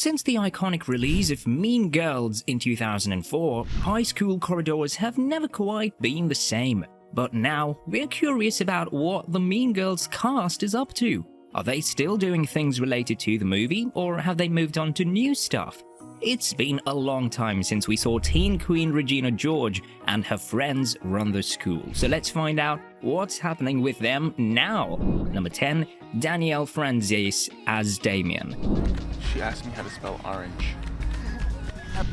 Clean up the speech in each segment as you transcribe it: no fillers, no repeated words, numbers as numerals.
Since the iconic release of Mean Girls in 2004, high school corridors have never quite been the same. But now, we're curious about what the Mean Girls cast is up to. Are they still doing things related to the movie, or have they moved on to new stuff? It's been a long time since we saw teen queen Regina George and her friends run the school, so let's find out what's happening with them now. Number 10, Danielle Franzese as Damien. She asked me how to spell orange.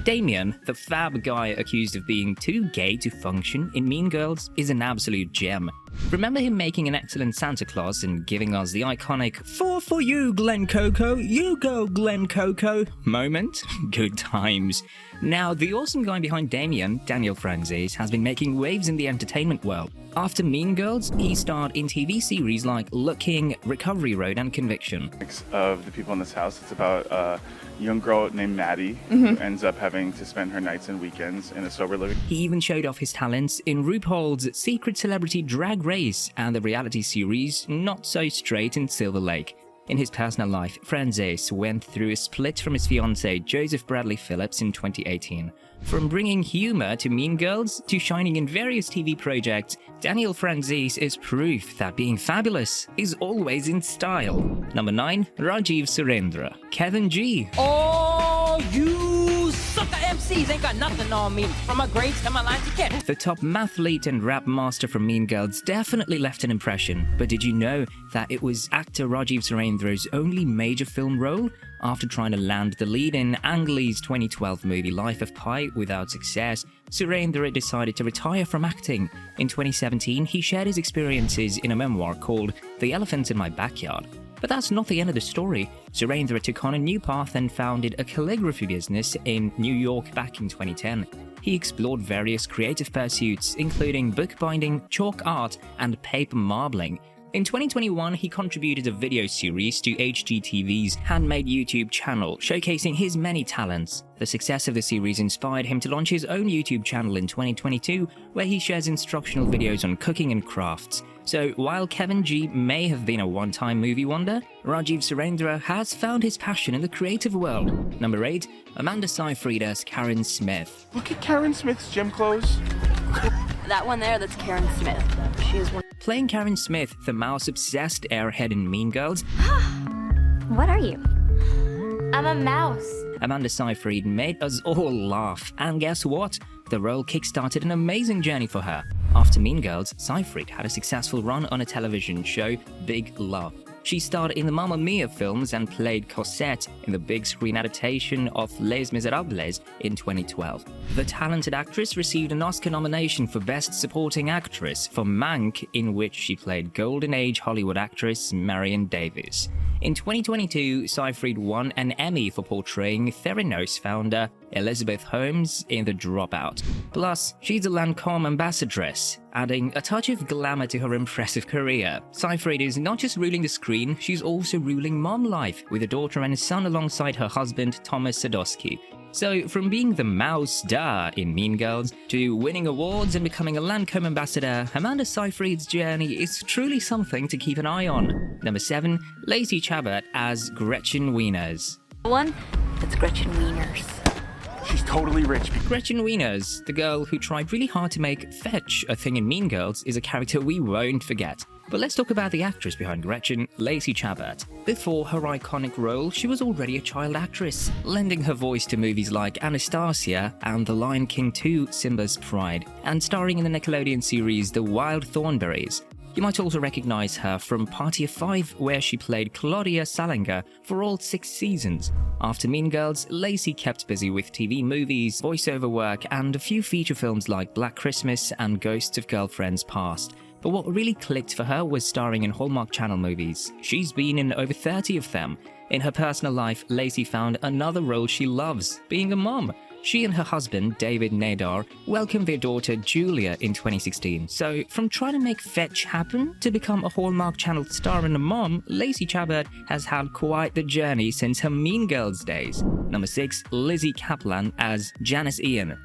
Damien, the fab guy accused of being too gay to function in Mean Girls, is an absolute gem. Remember him making an excellent Santa Claus and giving us the iconic "4 for you, Glen Coco, you go Glen Coco" moment? Good times. Now, the awesome guy behind Damien, Danielle Franzese, has been making waves in the entertainment world. After Mean Girls, he starred in TV series like Looking, Recovery Road, and Conviction. Of the people in this house, it's about a young girl named Maddie who ends up having to spend her nights and weekends in a sober living. He even showed off his talents in RuPaul's Secret Celebrity Drag Race and the reality series Not So Straight in Silver Lake. In his personal life, Franzese went through a split from his fiancée Joseph Bradley Phillips in 2018. From bringing humor to Mean Girls to shining in various TV projects, Danielle Franzese is proof that being fabulous is always in style. Number 9, Rajiv Surendra, Kevin G. Oh, you sucker MCs ain't got nothing on me. From my grades to my line to get. The top mathlete and rap master from Mean Girls definitely left an impression, but did you know that it was actor Rajiv Surendra's only major film role? After trying to land the lead in Ang Lee's 2012 movie Life of Pi without success, Surendra decided to retire from acting. In 2017, he shared his experiences in a memoir called The Elephant in My Backyard. But that's not the end of the story. Surendra took on a new path and founded a calligraphy business in New York back in 2010. He explored various creative pursuits, including bookbinding, chalk art, and paper marbling. In 2021, he contributed a video series to HGTV's Handmade YouTube channel, showcasing his many talents. The success of the series inspired him to launch his own YouTube channel in 2022, where he shares instructional videos on cooking and crafts. So while Kevin G may have been a one-time movie wonder, Rajiv Surendra has found his passion in the creative world. Number 8, Amanda Seyfried as Karen Smith. Look at Karen Smith's gym clothes. That one there, that's Karen Smith. She is one. Playing Karen Smith, the mouse-obsessed airhead in Mean Girls, What are you? I'm a mouse. Amanda Seyfried made us all laugh, and guess what? The role kickstarted an amazing journey for her. After Mean Girls, Seyfried had a successful run on a television show, Big Love. She starred in the Mamma Mia films and played Cosette in the big screen adaptation of Les Miserables in 2012. The talented actress received an Oscar nomination for Best Supporting Actress for Mank, in which she played Golden Age Hollywood actress Marion Davies. In 2022, Seyfried won an Emmy for portraying Theranos founder Elizabeth Holmes in The Dropout. Plus, she's a Lancome ambassadress, adding a touch of glamour to her impressive career. Seyfried is not just ruling the screen, she's also ruling mom life, with a daughter and a son alongside her husband Thomas Sadoski. So, from being the mouse star in Mean Girls to winning awards and becoming a Lancome ambassador, Amanda Seyfried's journey is truly something to keep an eye on. Number 7, Lacey Chabert as Gretchen Wieners. One, that's Gretchen Wieners. She's totally rich. Gretchen Wieners, the girl who tried really hard to make fetch a thing in Mean Girls, is a character we won't forget. But let's talk about the actress behind Gretchen, Lacey Chabert. Before her iconic role, she was already a child actress, lending her voice to movies like Anastasia and The Lion King 2: Simba's Pride, and starring in the Nickelodeon series The Wild Thornberrys. You might also recognize her from Party of Five, where she played Claudia Salinger for all 6 seasons. After Mean Girls, Lacey kept busy with TV movies, voiceover work, and a few feature films like Black Christmas and Ghosts of Girlfriends Past. But what really clicked for her was starring in Hallmark Channel movies. She's been in over 30 of them. In her personal life, Lacey found another role she loves, being a mom. She and her husband, David Nadar, welcomed their daughter Julia in 2016. So, from trying to make fetch happen to become a Hallmark Channel star and a mom, Lacey Chabert has had quite the journey since her Mean Girls days. Number 6, Lizzie Kaplan as Janice Ian.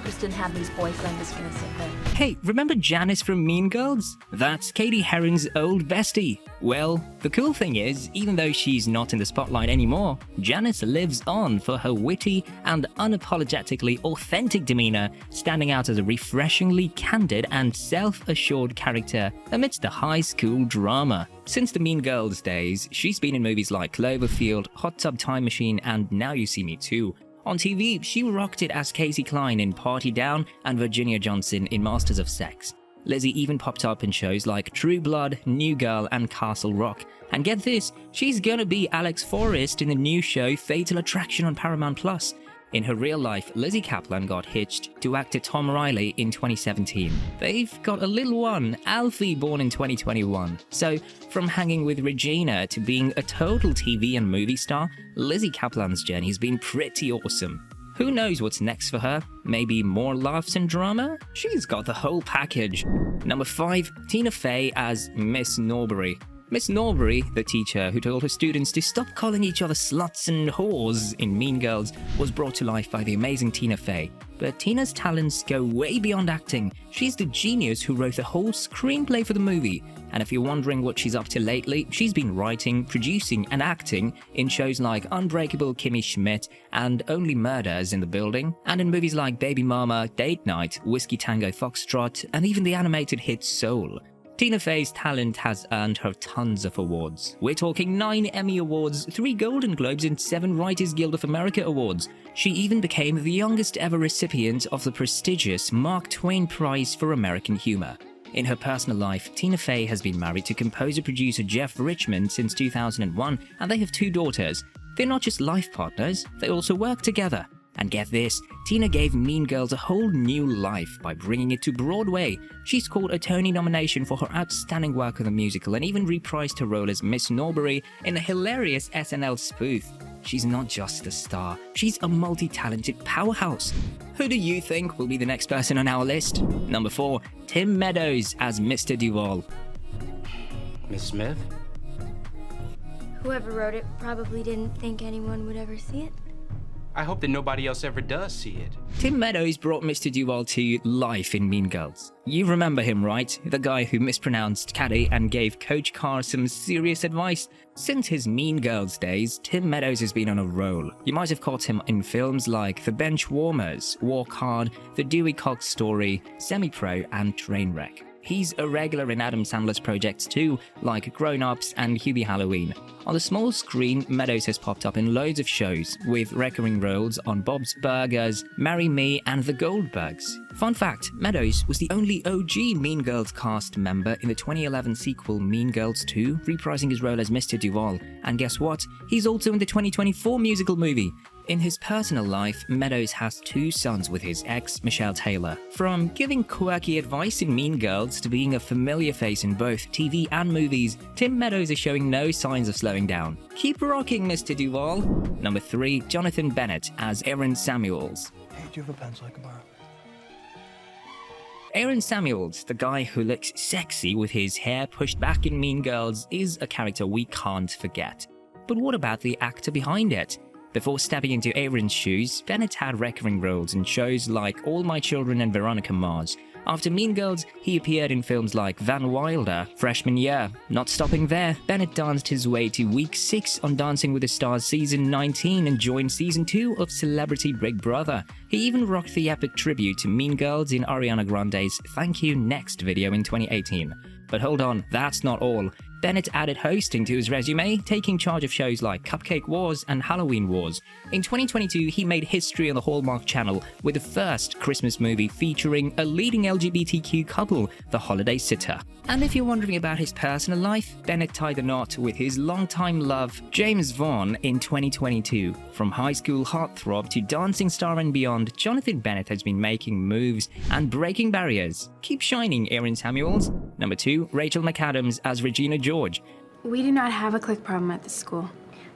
Kristen Hadley's boyfriend is innocent then. Hey, remember Janice from Mean Girls? That's Katie Heron's old bestie. Well, the cool thing is, even though she's not in the spotlight anymore, Janice lives on for her witty and unapologetically authentic demeanor, standing out as a refreshingly candid and self-assured character amidst the high school drama. Since the Mean Girls days, she's been in movies like Cloverfield, Hot Tub Time Machine, and Now You See Me Too. On TV, she rocked it as Casey Klein in Party Down and Virginia Johnson in Masters of Sex. Lizzie even popped up in shows like True Blood, New Girl, and Castle Rock. And get this, she's gonna be Alex Forrest in the new show Fatal Attraction on Paramount+. In her real life, Lizzie Kaplan got hitched to actor Tom Riley in 2017. They've got a little one, Alfie, born in 2021. So, from hanging with Regina to being a total TV and movie star, Lizzie Kaplan's journey has been pretty awesome. Who knows what's next for her? Maybe more laughs and drama? She's got the whole package. Number 5, Tina Fey as Miss Norbury. Miss Norbury, the teacher who told her students to stop calling each other sluts and whores in Mean Girls, was brought to life by the amazing Tina Fey. But Tina's talents go way beyond acting. She's the genius who wrote the whole screenplay for the movie. And if you're wondering what she's up to lately, she's been writing, producing, and acting in shows like Unbreakable Kimmy Schmidt and Only Murders in the Building, and in movies like Baby Mama, Date Night, Whiskey Tango Foxtrot, and even the animated hit Soul. Tina Fey's talent has earned her tons of awards. We're talking 9 Emmy Awards, 3 Golden Globes, and 7 Writers Guild of America Awards. She even became the youngest ever recipient of the prestigious Mark Twain Prize for American Humor. In her personal life, Tina Fey has been married to composer-producer Jeff Richmond since 2001, and they have 2 daughters. They're not just life partners, they also work together. And get this, Tina gave Mean Girls a whole new life by bringing it to Broadway. She scored a Tony nomination for her outstanding work on the musical and even reprised her role as Miss Norbury in a hilarious SNL spoof. She's not just a star, she's a multi-talented powerhouse. Who do you think will be the next person on our list? Number 4, Tim Meadows as Mr. Duvall. Miss Smith? Whoever wrote it probably didn't think anyone would ever see it. I hope that nobody else ever does see it. Tim Meadows brought Mr. Duvall to life in Mean Girls. You remember him, right? The guy who mispronounced Caddy and gave Coach Carr some serious advice. Since his Mean Girls days, Tim Meadows has been on a roll. You might have caught him in films like The Bench Warmers, Walk Hard, The Dewey Cox Story, Semi-Pro, and Trainwreck. He's a regular in Adam Sandler's projects too, like Grown Ups and Hubie Halloween. On the small screen, Meadows has popped up in loads of shows, with recurring roles on Bob's Burgers, Marry Me, and The Goldbergs. Fun fact, Meadows was the only OG Mean Girls cast member in the 2011 sequel Mean Girls 2, reprising his role as Mr. Duvall. And guess what? He's also in the 2024 musical movie. In his personal life, Meadows has 2 sons with his ex, Michelle Taylor. From giving quirky advice in Mean Girls to being a familiar face in both TV and movies, Tim Meadows is showing no signs of slowing down. Keep rocking, Mr. Duvall. Number 3, Jonathan Bennett as Aaron Samuels. Hey, do you have a pencil I can borrow? Aaron Samuels, the guy who looks sexy with his hair pushed back in Mean Girls, is a character we can't forget. But what about the actor behind it? Before stepping into Aaron's shoes, Bennett had recurring roles in shows like All My Children and Veronica Mars. After Mean Girls, he appeared in films like Van Wilder, Freshman Year. Not stopping there, Bennett danced his way to week 6 on Dancing with the Stars season 19 and joined season 2 of Celebrity Big Brother. He even rocked the epic tribute to Mean Girls in Ariana Grande's Thank You Next video in 2018. But hold on, that's not all. Bennett added hosting to his resume, taking charge of shows like Cupcake Wars and Halloween Wars. In 2022, he made history on the Hallmark Channel with the first Christmas movie featuring a leading LGBTQ couple, The Holiday Sitter. And if you're wondering about his personal life, Bennett tied the knot with his longtime love, James Vaughn, in 2022. From high school heartthrob to dancing star and beyond, Jonathan Bennett has been making moves and breaking barriers. Keep shining, Aaron Samuels. Number 2, Rachel McAdams as Regina George. We do not have a clique problem at the school.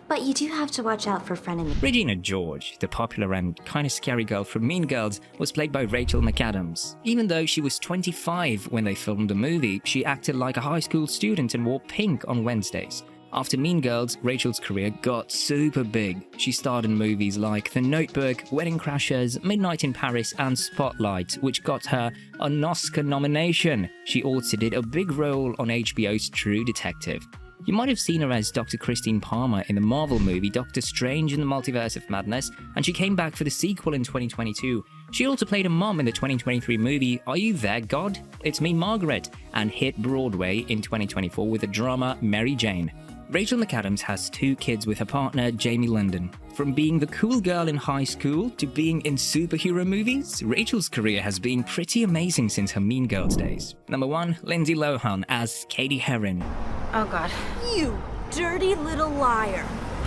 But you do have to watch out for frenemies. Regina George, the popular and kinda scary girl from Mean Girls, was played by Rachel McAdams. Even though she was 25 when they filmed the movie, she acted like a high school student and wore pink on Wednesdays. After Mean Girls, Rachel's career got super big. She starred in movies like The Notebook, Wedding Crashers, Midnight in Paris, and Spotlight, which got her an Oscar nomination. She also did a big role on HBO's True Detective. You might have seen her as Dr. Christine Palmer in the Marvel movie Doctor Strange in the Multiverse of Madness, and she came back for the sequel in 2022. She also played a mom in the 2023 movie Are You There, God? It's Me, Margaret, and hit Broadway in 2024 with the drama Mary Jane. Rachel McAdams has 2 kids with her partner Jamie London. From being the cool girl in high school to being in superhero movies, Rachel's career has been pretty amazing since her Mean Girls days. Number 1, Lindsay Lohan as Katie Heron. Oh god. You dirty little liar.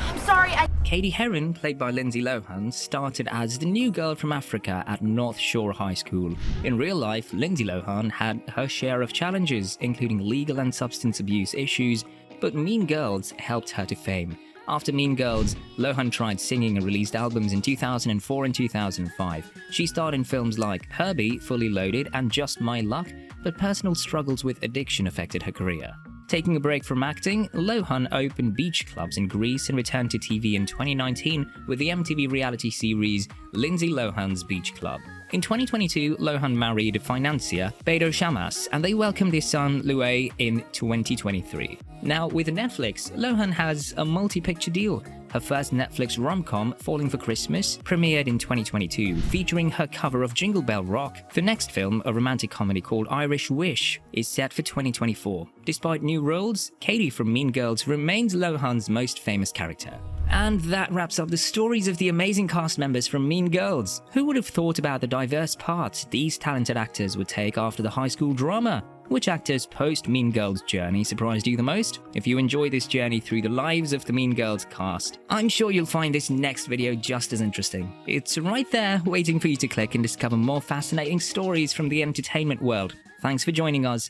I'm sorry, Katie Heron, played by Lindsay Lohan, started as the new girl from Africa at North Shore High School. In real life, Lindsay Lohan had her share of challenges, including legal and substance abuse issues, but Mean Girls helped her to fame. After Mean Girls, Lohan tried singing and released albums in 2004 and 2005. She starred in films like Herbie, Fully Loaded, and Just My Luck, but personal struggles with addiction affected her career. Taking a break from acting, Lohan opened beach clubs in Greece and returned to TV in 2019 with the MTV reality series Lindsay Lohan's Beach Club. In 2022, Lohan married financier Beto Shamas, and they welcomed his son Luay in 2023. Now, with Netflix, Lohan has a multi-picture deal. Her first Netflix rom-com, Falling for Christmas, premiered in 2022, featuring her cover of Jingle Bell Rock. The next film, a romantic comedy called Irish Wish, is set for 2024. Despite new roles, Katie from Mean Girls remains Lohan's most famous character. And that wraps up the stories of the amazing cast members from Mean Girls. Who would have thought about the diverse paths these talented actors would take after the high school drama? Which actors' post-Mean Girls journey surprised you the most? If you enjoy this journey through the lives of the Mean Girls cast, I'm sure you'll find this next video just as interesting. It's right there waiting for you to click and discover more fascinating stories from the entertainment world. Thanks for joining us.